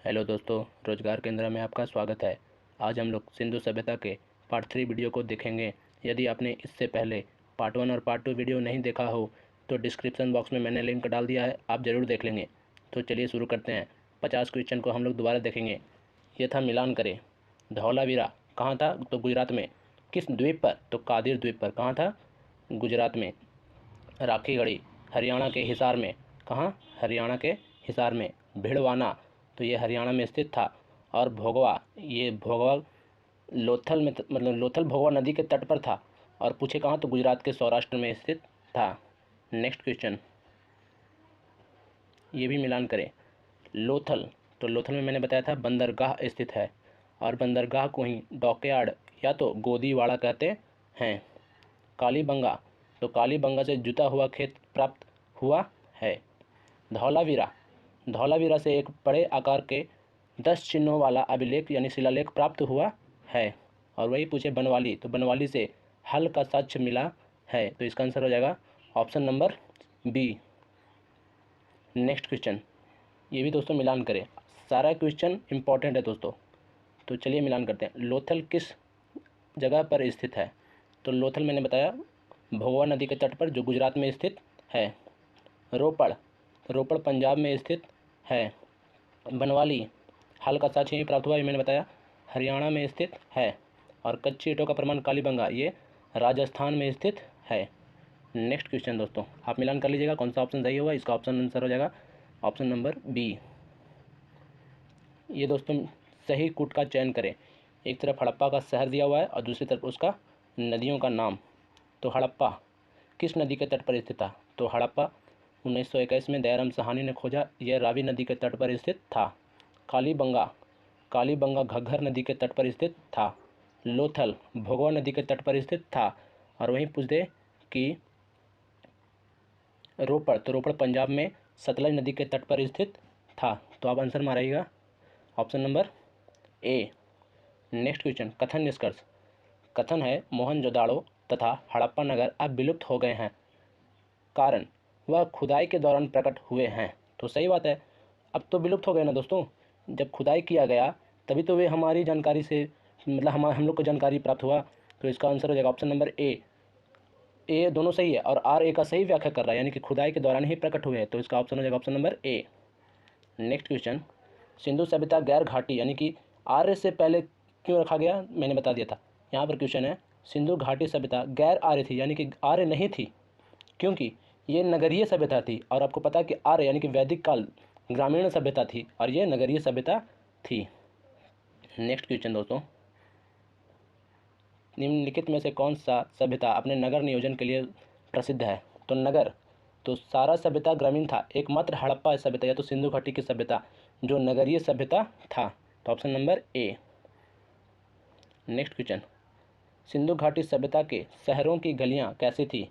Hello दोस्तों, रोजगार केंद्र में आपका स्वागत है। आज हम लोग सिंधु सभ्यता के पार्ट 3 वीडियो को देखेंगे। यदि आपने इससे पहले पार्ट 1 और पार्ट 2 वीडियो नहीं देखा हो तो डिस्क्रिप्शन बॉक्स में मैंने लिंक डाल दिया है, आप ज़रूर देख लेंगे। तो चलिए शुरू करते हैं। 50 क्वेश्चन को हम लोग दोबारा देखेंगे। ये था मिलान करें। धौलावीरा कहाँ था? तो गुजरात में। किस द्वीप पर? तो कादिर द्वीप पर। कहाँ था? गुजरात में। राखीगढ़ी हरियाणा के हिसार में। कहाँ? हरियाणा के हिसार में। भिड़वाना तो ये हरियाणा में स्थित था। और भोगवा, ये भोगवा लोथल में मतलब लोथल भोगवा नदी के तट पर था। और पूछे कहाँ? तो गुजरात के सौराष्ट्र में स्थित था। नेक्स्ट क्वेश्चन, ये भी मिलान करें। लोथल, तो लोथल में मैंने बताया था बंदरगाह स्थित है। और बंदरगाह को ही डॉकयार्ड या तो गोदीवाड़ा कहते हैं। कालीबंगा, तो कालीबंगा से जुता हुआ खेत प्राप्त हुआ है। धौलावीरा, धौलावीरा से एक बड़े आकार के 10 चिन्हों वाला अभिलेख यानी शिलालेख प्राप्त हुआ है। और वही पूछे बनवाली, तो बनवाली से हल का साक्ष्य मिला है। तो इसका आंसर हो जाएगा option number B. Next question, ये भी दोस्तों मिलान करें। सारा क्वेश्चन इंपॉर्टेंट है दोस्तों, तो चलिए मिलान करते हैं। लोथल किस जगह पर स्थित है? तो लोथल मैंने बताया भोगवा नदी के तट पर, जो गुजरात में स्थित है। रोपड़, रोपड़ पंजाब में स्थित है। बनवाली हाल का साक्ष्य यहीं प्राप्त हुआ, ये मैंने बताया हरियाणा में स्थित है। और कच्ची ईंटों का प्रमाण कालीबंगा, ये राजस्थान में स्थित है। नेक्स्ट क्वेश्चन दोस्तों, आप मिलान कर लीजिएगा कौन सा ऑप्शन सही होगा। इसका ऑप्शन आंसर हो जाएगा ऑप्शन नंबर बी। ये दोस्तों सही कूट का चयन करें। एक तरफ हड़प्पा का शहर दिया हुआ है और दूसरी तरफ उसका नदियों का नाम। तो हड़प्पा किस नदी के तट पर स्थित था? तो हड़प्पा 1921 में दयाराम साहनी ने खोजा, यह रावी नदी के तट पर स्थित था। कालीबंगा, कालीबंगा घग्घर नदी के तट पर स्थित था। लोथल भोगवा नदी के तट पर स्थित था। और वहीं पूछ दे कि रोपड़, तो रोपड़ पंजाब में सतलज नदी के तट पर स्थित था। तो आप आंसर मारिएगा option number A. Next question, कथन निष्कर्ष। कथन है मोहनजोदाड़ो तथा हड़प्पा नगर अब विलुप्त हो गए हैं, कारण वह खुदाई के दौरान प्रकट हुए हैं। तो सही बात है, अब तो विलुप्त हो गए ना दोस्तों। जब खुदाई किया गया तभी तो वे हमारी जानकारी से मतलब हम लोग को जानकारी प्राप्त हुआ। तो इसका आंसर हो जाएगा ऑप्शन नंबर ए। ए दोनों सही है और आर ए का सही व्याख्या कर रहा है, यानी कि खुदाई के दौरान ही प्रकट हुए हैं। तो इसका ऑप्शन हो जाएगा option number A. Next question, Sindhu सभ्यता गैर घाटी यानी कि आर्य से पहले क्यों रखा गया? मैंने बता दिया था। यहाँ पर क्वेश्चन है सिंधु घाटी सभ्यता गैर आर्य थी यानी कि आर्य नहीं थी, क्योंकि ये नगरीय सभ्यता थी। और आपको पता है कि आर्य यानी कि वैदिक काल ग्रामीण सभ्यता थी और ये नगरीय सभ्यता थी। नेक्स्ट क्वेश्चन दोस्तों, निम्नलिखित में से कौन सा सभ्यता अपने नगर नियोजन के लिए प्रसिद्ध है? तो नगर, तो सारा सभ्यता ग्रामीण था, एकमात्र हड़प्पा सभ्यता या तो सिंधु घाटी की सभ्यता जो नगरीय सभ्यता था। तो option number A. Next question, Sindhu घाटी सभ्यता के शहरों की गलियां कैसी थी?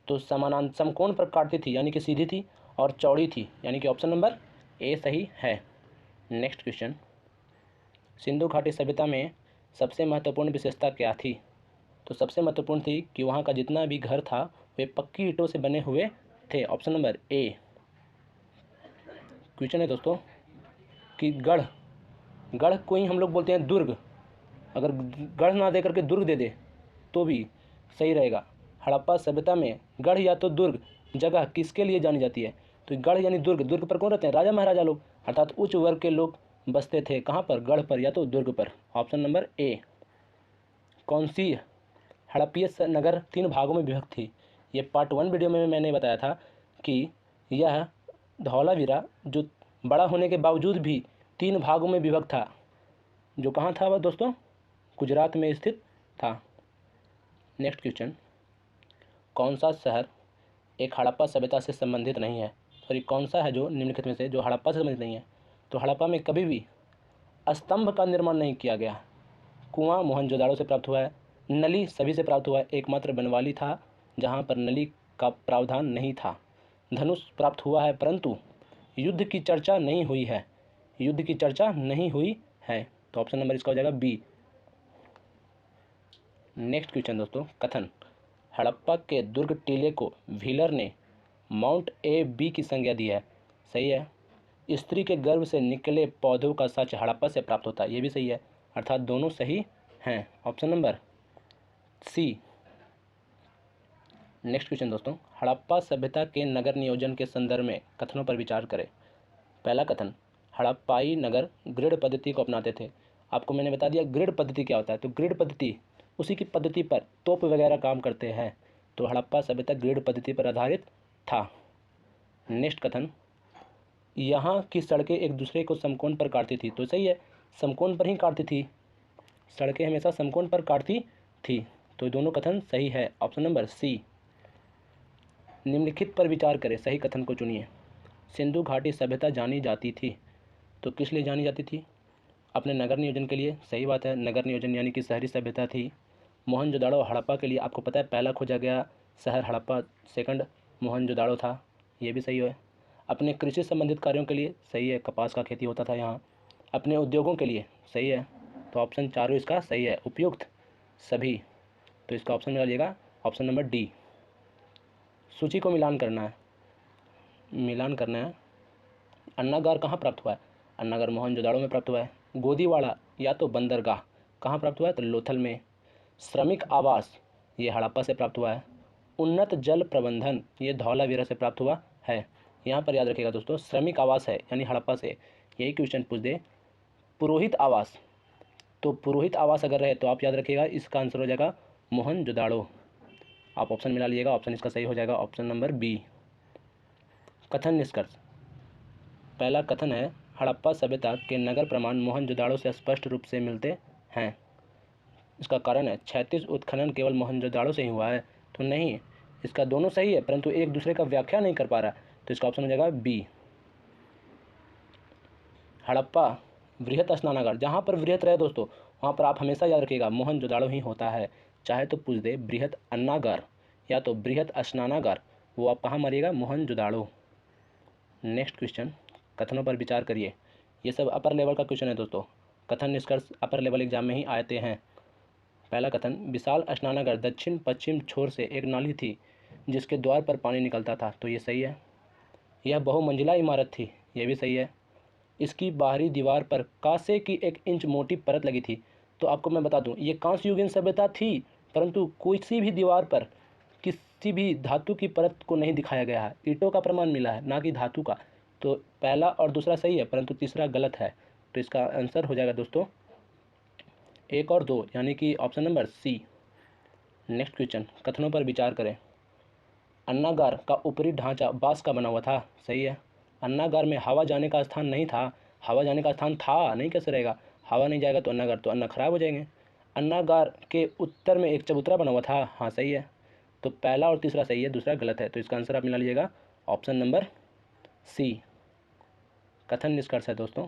तो समानांतर समकोण पर काटती थी यानी कि सीधी थी और चौड़ी थी, यानी कि ऑप्शन नंबर ए सही है। नेक्स्ट क्वेश्चन, सिंधु घाटी सभ्यता में सबसे महत्वपूर्ण विशेषता क्या थी? तो सबसे महत्वपूर्ण थी कि वहाँ का जितना भी घर था वे पक्की ईंटों से बने हुए थे। ऑप्शन नंबर ए। क्वेश्चन है दोस्तों कि गढ़, गढ़ को ही हम लोग बोलते हैं दुर्ग। अगर गढ़ ना दे करके दुर्ग दे दे तो भी सही रहेगा। हड़प्पा सभ्यता में गढ़ या तो दुर्ग जगह किसके लिए जानी जाती है? तो गढ़ यानी दुर्ग, दुर्ग पर कौन रहते हैं? राजा महाराजा लोग, अर्थात उच्च वर्ग के लोग बसते थे। कहाँ पर? गढ़ पर या तो दुर्ग पर। ऑप्शन नंबर ए। कौन सी हड़प्पीय नगर 3 भागों में विभक्त थी? ये पार्ट 1 वीडियो में मैंने बताया था कि यह धौलावीरा जो बड़ा होने के बावजूद भी 3 भागों में विभक्त था। जो कहाँ था वह दोस्तों? गुजरात में स्थित था। नेक्स्ट क्वेश्चन, कौन सा शहर एक हड़प्पा सभ्यता से संबंधित नहीं है? सॉरी, कौन सा है जो निम्नलिखित में से जो हड़प्पा से संबंधित नहीं है? तो हड़प्पा में कभी भी स्तंभ का निर्माण नहीं किया गया। कुआं मोहनजोदाड़ो से प्राप्त हुआ है, नली सभी से प्राप्त हुआ है, एकमात्र बनवाली था जहाँ पर नली का प्रावधान नहीं था। धनुष प्राप्त हुआ है परंतु युद्ध की चर्चा नहीं हुई है, युद्ध की चर्चा नहीं हुई है। तो ऑप्शन नंबर इसका हो जाएगा बी। नेक्स्ट क्वेश्चन दोस्तों, कथन हड़प्पा के दुर्ग टीले को व्हीलर ने माउंट ए बी की संज्ञा दी है। सही है। स्त्री के गर्भ से निकले पौधों का सच हड़प्पा से प्राप्त होता है, ये भी सही है, अर्थात दोनों सही हैं। Option number C. Next question दोस्तों, हड़प्पा सभ्यता के नगर नियोजन के संदर्भ में कथनों पर विचार करें। पहला कथन, हड़प्पाई नगर ग्रिड पद्धति को अपनाते थे। आपको मैंने बता दिया ग्रिड पद्धति क्या होता है, तो ग्रिड पद्धति उसी की पद्धति पर तोप वगैरह काम करते हैं, तो हड़प्पा सभ्यता ग्रिड पद्धति पर आधारित था। नेक्स्ट कथन, यहाँ की सड़कें एक दूसरे को समकोण पर काटती थी, तो सही है, समकोण पर ही काटती थी, सड़कें हमेशा समकोण पर काटती थी, तो दोनों कथन सही है। Option number C. निम्नलिखित पर विचार करें, सही कथन को चुनिए। सिंधु घाटी सभ्यता जानी जाती थी, तो किस लिए जानी जाती थी? अपने नगर नियोजन के लिए, सही बात है, नगर नियोजन यानी कि शहरी सभ्यता थी। मोहनजोदाड़ो हड़प्पा के लिए, आपको पता है पहला खोजा गया शहर हड़प्पा, सेकंड मोहनजोदाड़ो था, ये भी सही है। अपने कृषि संबंधित कार्यों के लिए, सही है, कपास का खेती होता था यहाँ। अपने उद्योगों के लिए, सही है, तो ऑप्शन चारों इसका सही है। उपयुक्त सभी, तो इसका ऑप्शन मिला जाएगा ऑप्शन नंबर डी। सूची को मिलान करना है। अन्नागार कहाँ प्राप्त हुआ है? अन्नागार मोहनजोदाड़ो में प्राप्त हुआ है। गोदीवाड़ा या तो बंदरगाह कहाँ प्राप्त हुआ है? तो लोथल में। श्रमिक आवास ये हड़प्पा से प्राप्त हुआ है। उन्नत जल प्रबंधन ये धौलावीरा से प्राप्त हुआ है। यहाँ पर याद रखिएगा दोस्तों, श्रमिक आवास है यानी हड़प्पा से, यही क्वेश्चन पूछ दे। पुरोहित आवास, तो पुरोहित आवास अगर रहे तो आप याद रखिएगा इसका आंसर हो जाएगा मोहनजोदाड़ो। आप ऑप्शन मिला लीजिएगा, ऑप्शन इसका सही हो जाएगा ऑप्शन नंबर बी। कथन निष्कर्ष, पहला कथन है हड़प्पा सभ्यता के नगर प्रमाण मोहनजोदाड़ो से स्पष्ट रूप से मिलते हैं। इसका कारण है 36 उत्खनन केवल मोहनजोदाड़ो से ही हुआ है, तो नहीं, इसका दोनों सही है परंतु एक दूसरे का व्याख्या नहीं कर पा रहा, तो इसका ऑप्शन हो जाएगा बी। हड़प्पा वृहत स्नानागार, जहाँ पर वृहत रहे दोस्तों वहाँ पर आप हमेशा याद रखिएगा मोहनजोदाड़ो ही होता है, चाहे तो पूछ दे बृहत अन्नागार या तो बृहत स्नानागार, वो आप कहाँ मारिएगा? मोहनजोदाड़ो। नेक्स्ट क्वेश्चन, कथनों पर विचार करिए। ये सब अपर लेवल का क्वेश्चन है दोस्तों, कथन निष्कर्ष अपर लेवल एग्जाम में ही आते हैं। पहला कथन, विशाल स्नानागार दक्षिण पश्चिम छोर से एक नाली थी जिसके द्वार पर पानी निकलता था, तो ये सही है। यह बहुमंजिला इमारत थी, ये भी सही है। इसकी बाहरी दीवार पर कांसे की 1 इंच मोटी परत लगी थी, तो आपको मैं बता दूं ये कांस्य युगीन सभ्यता थी, परंतु किसी भी दीवार पर किसी भी धातु की परत को नहीं दिखाया गया है, ईंटों का प्रमाण मिला है ना कि धातु का, तो पहला और दूसरा सही है परंतु तीसरा गलत है, तो इसका आंसर हो जाएगा दोस्तों 1 और 2 यानी कि option number C. Next question, कथनों पर विचार करें। अन्नागार का ऊपरी ढांचा बांस का बना हुआ था, सही है। अन्नागार में हवा जाने का स्थान नहीं था, हवा जाने का स्थान था नहीं, कैसे रहेगा? हवा नहीं जाएगा तो अन्नागार, तो अन्ना खराब हो जाएंगे। अन्नागार के उत्तर में एक चबूतरा बना हुआ था, हाँ सही है, तो पहला और तीसरा सही है, दूसरा गलत है, तो इसका आंसर आप मिला लीजिएगा ऑप्शन नंबर सी। कथन निष्कर्ष है दोस्तों,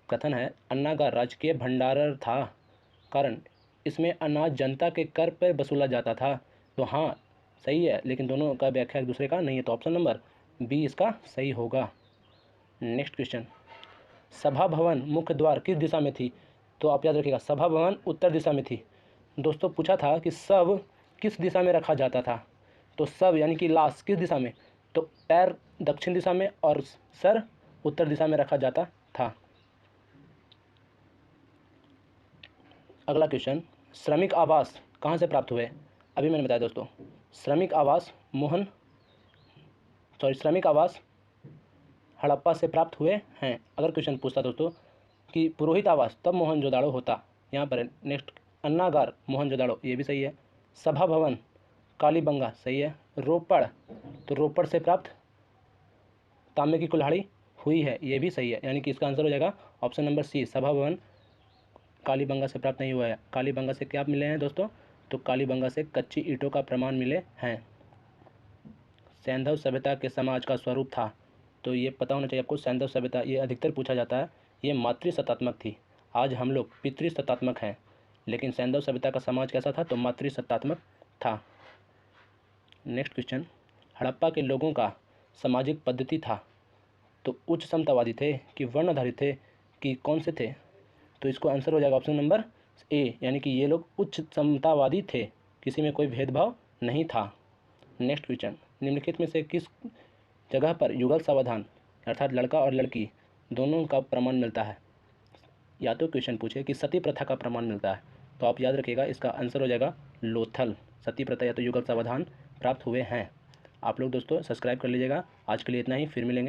कथन है अन्नागार राजकीय भंडार था, कारण इसमें अनाज जनता के कर पर वसूला जाता था, तो हाँ सही है, लेकिन दोनों का व्याख्या एक दूसरे का नहीं है, तो ऑप्शन नंबर बी इसका सही होगा। नेक्स्ट क्वेश्चन, सभा भवन मुख्य द्वार किस दिशा में थी? तो आप याद रखिएगा सभा भवन उत्तर दिशा में थी। दोस्तों पूछा था कि शव किस दिशा में रखा जाता था, तो शव यानी कि लाश किस दिशा में, तो पैर दक्षिण दिशा में और सर उत्तर दिशा में रखा जाता था। अगला क्वेश्चन, श्रमिक आवास कहाँ से प्राप्त हुए? अभी मैंने बताया दोस्तों, श्रमिक आवास हड़प्पा से प्राप्त हुए हैं। अगर क्वेश्चन पूछता दोस्तों कि पुरोहित आवास, तब मोहनजोदाड़ो होता, यहाँ पर नेक्स्ट अन्नागार मोहनजोदाड़ो, ये भी सही है। सभा भवन कालीबंगा, सही है। रोपड़, तो रोपड़ से प्राप्त तांबे की कुल्हाड़ी हुई है, ये भी सही है, यानी कि इसका आंसर हो जाएगा ऑप्शन नंबर सी। सभा भवन कालीबंगा से प्राप्त नहीं हुआ है। कालीबंगा से क्या मिले हैं दोस्तों? तो कालीबंगा से कच्ची ईंटों का प्रमाण मिले हैं। सैंधव सभ्यता के समाज का स्वरूप था, तो ये पता होना चाहिए आपको, सैंधव सभ्यता ये अधिकतर पूछा जाता है, ये मातृसत्तात्मक थी। आज हम लोग पितृसत्तात्मक हैं, लेकिन सैंधव सभ्यता का समाज कैसा था? तो मातृसत्तात्मक था। नेक्स्ट क्वेश्चन, हड़प्पा के लोगों का सामाजिक पद्धति था, तो उच्च समतावादी थे कि वर्णधारी थे कि कौन से थे? तो इसको आंसर हो जाएगा ऑप्शन नंबर ए, यानी कि ये लोग उच्च समतावादी थे, किसी में कोई भेदभाव नहीं था। नेक्स्ट क्वेश्चन, निम्नलिखित में से किस जगह पर युगल सावधान अर्थात लड़का और लड़की दोनों का प्रमाण मिलता है। या तो क्वेश्चन पूछे कि सती प्रथा का प्रमाण मिलता है, तो आप याद रखिएगा इसका आंसर हो जाएगा लोथल। सती प्रथा या तो युगल सावधान प्राप्त हुए हैं। आप लोग दोस्तों सब्सक्राइब कर लीजिएगा। आज के लिए इतना ही, फिर मिलेंगे।